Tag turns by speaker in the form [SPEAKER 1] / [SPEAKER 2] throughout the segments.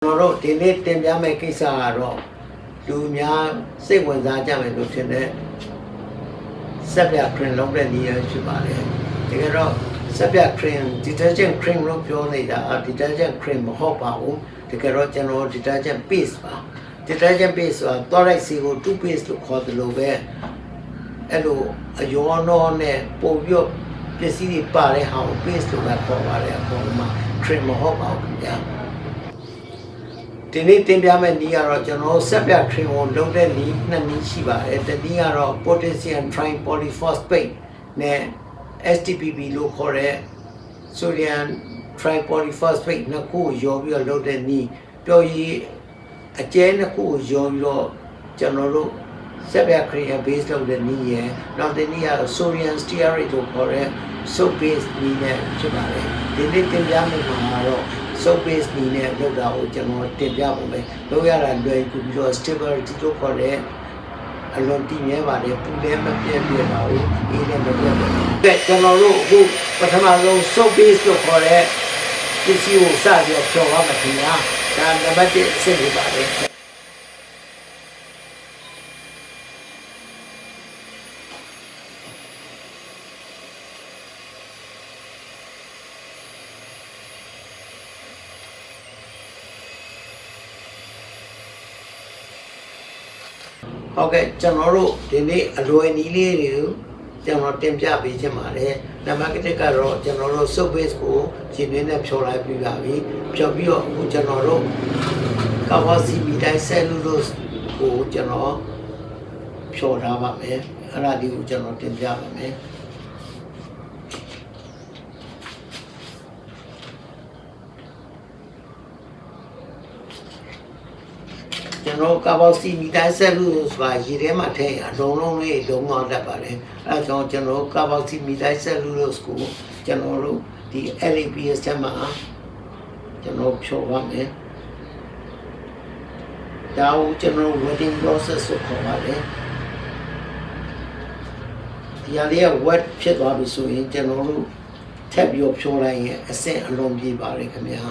[SPEAKER 1] ကျွန်တော်တို့ဒီနေ့တင်ပြမယ့်ကိစ္စကတော့လူများစိတ်ဝင်စားကြမယ်လို့ထင်တဲ့ဆက်ပြခရင်လုံးတဲ့နေရာဖြစ်ပါတယ်တကယ်တော့ဆက်ပြခရင် detergent cream လို့ပြောနေတာ detergent cream မဟုတ်ပါဘူးတကယ်တော့ကျွန်တော် detergent paste ပါ detergent paste ဆိုတာသွားလိုက်စီကို toothpaste လို့ခေါ်တယ်လို့ပဲအဲ့လိုအယောနောနဲ့ပုံပြပစ္စည်းတွေပါတဲ့ဟာကို paste လို့ပဲခေါ်ပါတယ်အပေါ်မှာ cream မဟုတ်ပါဘူးခင်ဗျာဒီနေ့တင်ပြမယ့်နည်းကတော့ကျွန်တော်ဆက်ပြခရင်ကိုလုံးတဲ့နည်းနှစ်နည်းရှိပါတယ်တစ်နည်းကတော့ potassium tripolyphosphate နဲ့ STPP လို့ခေါ်တဲ့ sodium tripolyphosphate နှစ်ခုကိုရောပြီးတော့လုံးတဲ့နည်းပြောရေးအကျဲနှစ်ခုကိုရောပြီးတော့ကျွန်တော်တို့ဆက်ပြခရင် base လုပ်တဲ့နည်းရယ်နောက်တစ်နည်းကတော့ sodium stearate လို့ခေါ်တဲ့ soap base နည်းနဲ့ဖြစ်ပါတယ်ဒီနေ့တင်ပြမယ့်မှာတော့soap base နည်းနဲ့လုပ်တာကိုကျွန်တော်တင်ပြပါမယ်လုပ်ရတာလွယ်ကူပြီးတော့ stability လို့ခေါ်တဲ့အလွန်တည်မြဲပါတယ်ပူလည်းမပြည့်ပြည့်ပါဘူးအေးလည်းမပြည့်ပါဘူးကဲကျွန်တော်တို့အခုပထမဆုံး soap base လို့ခေါ်တဲ့ပစ္စည်းကိုစပြီးတော့ဖြော်ပါမယ်ခင်ဗျာဒါနံပါတ်1အဆင့်လေးပါတယ်ဟုတ်ကဲ့ကျွန်တော်တို့ဒီနေ့အလွယ်နည်းလေးတွေကိုကျွန်တော်တင်ပြပေးချင်ပါတယ်နံပါတ်1ကတော့ကျွန်တော်တို့ soap base ကိုရှင်နေနဲ့ဖြော်လိုက်ပြီးပါပြီဖြော်ပြီးတော့အခုကျွန်တော်တို့ carboxymethyl cellulose ကိုကျွန်တော်ဖြော်ထားပါမယ်အဲ့ဒါဒီကိုကျွန်တော်တင်ပြပါမယ်ကျွန်တော် carboxymethyl cellulose ဆိုတာရေထဲမှာထည့်ရင်အလုံးလုံးလေးလုံးဝတတ်ပါတယ်အဲဒါကြောင့်ကျွန်တော် carboxymethyl cellulose ကိုကျွန်တော်တို့ဒီ LAPS ထဲမှာကျွန်တော်ဖြော်ပါမယ်ဒါကိုကျွန်တော် wetting process ကိုခေါ်ပါတယ်ဒီအလေးက wet ဖြစ်သွားပြီဆိုရင်ကျွန်တော်တို့ထပ်ပြီးဖြော်လိုက်ရင်အဆင့်အလုံးပြေးပါတယ်ခင်ဗျာ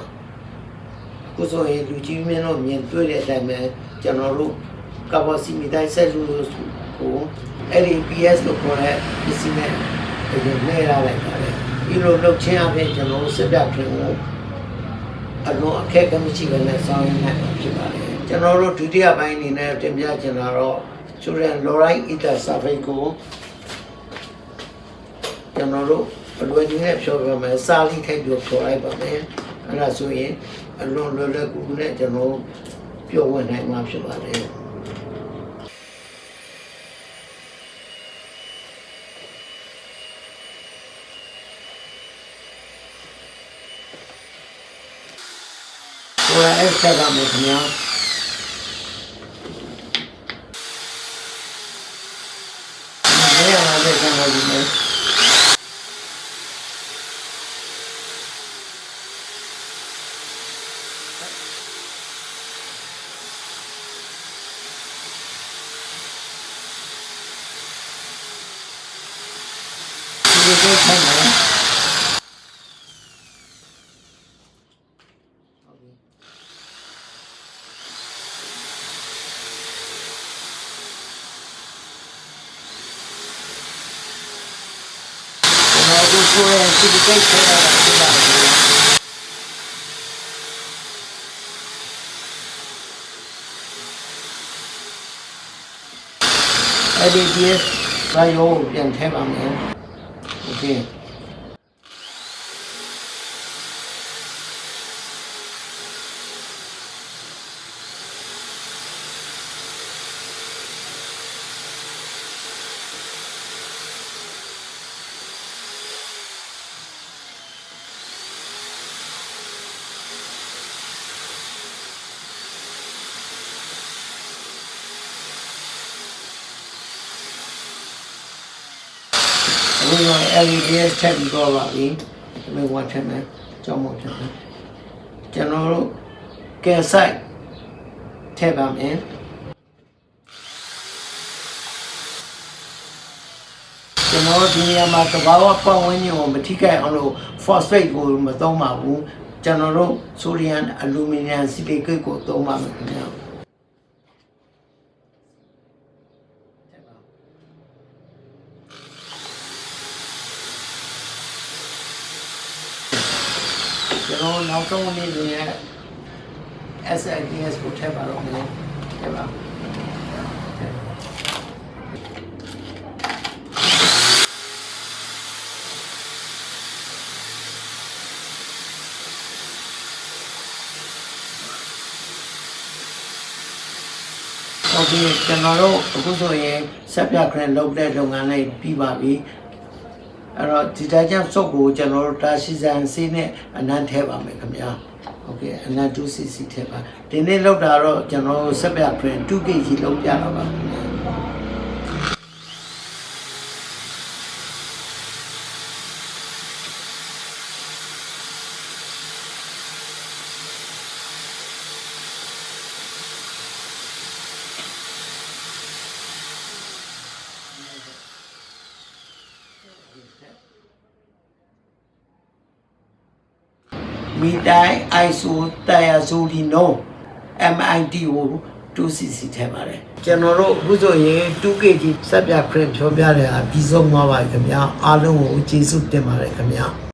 [SPEAKER 1] ကိုဆိုရင်လူကြီးမင်းတို့မြင်တွေ့တဲ့အတိုင်းပဲကျွန်တော်တို့ carboxymethyl cellulose ကို LAPS လို့ခေါ်တဲ့ပစ္စည်းနဲ့နေရလိုက်ပါတယ်ဒီလိုလုပ်ချင်းအပြင်ကျွန်တော်တို့စစ်ပြခရင်ကိုအလုံးအခက်အခဲမရှိဘဲနဲ့ဆောင်ရနိုင်မှာဖြစ်ပါတယ်ကျွန်တော်တို့ဒုတိယပိုင်းအနေနဲ့တင်ပြချင်တာတော့ sodium chloride ether sulfate ကိုကျွန်တော်တို့အလွယ်ကြီးနဲ့ဖြောပြမယ်စာလိထိုက်ပြီးဖြောလိုက်ပါမယ်အဲ့ဒါဆိုရင်အလွန်လွယ်လွယ်ကူကူနဲ့ကျွန်တော်ပြောဝင်နိုင်မှာဖြစ်ပါတယ်ဟိုအဲ့ဆက်ကမယ်ခင်ဗျာဒီရမှာလည်းကျွန်တော်ဒီနေ့ဒီကိစ္စမှာကိုယ်ကိုယ်စီဒီကိစ္စတာဖြစ်လာတယ်အဲ့ဒီဘာရောပြန်ထည့်ပါမယ်โอเคအခုတော့ LEDs ထည့်ပြီးတော့ပါပြီဒီလိုဝတ်ထည့်မယ်ကြောင်းမထည့်မယ်ကျွန်တော်တို့ကယ်ဆိုင်ထည့်ပါမယ်ကျွန်တော်ဒီနေရာမှာသဘာဝပတ်ဝန်းကျင်ကိုမထိခိုက်အောင်လို့ phosphate ကိုမသုံးပါဘူး ကျွန်တော်တို့ဆိုဒီယမ်အလူမီနီယမ်စီလီကိတ်ကိုသုံးပါမယ်ခင်ဗျာကျွန်တော်နောက်ဆုံးနေ့တွေရဲ့ SIDS ကိုထည့်ပါတော့မယ်ထည့်ပါโอเคကျွန်တော်တို့အခုဆိုရင်ဆက်ပြခရင်လုပ်တဲ့လုပ်ငန်းလေးပြီးပါပြီအဲ့တော့ဒီတိုင်းကျစုပ်ကိုကျွန်တော်တို့တာရှိစံစေးနဲ့အနံ့ထည့်ပါမယ်ခင်ဗျာโอเคအနံ့ 2cc ထည့်ပါဒီနေ့လောက်တာတော့ကျွန်တော်တို့ဆက်ပြခရင် 2kg လောက်ပြတော့ပါခင်ဗျာမိတိုင်း ISO တရားဆိုဒီနို MIT ကို 2cc ထည့်ပါတယ်ကျွန်တော်တို့အခုဆိုရင် 2kg ဆက်ပြခရင်ဖြောပြတဲ့အားပြီးဆုံးသွားပါပြီခင်ဗျာအားလုံးကိုကျေးဇူးတင်ပါတယ်ခင်ဗျာ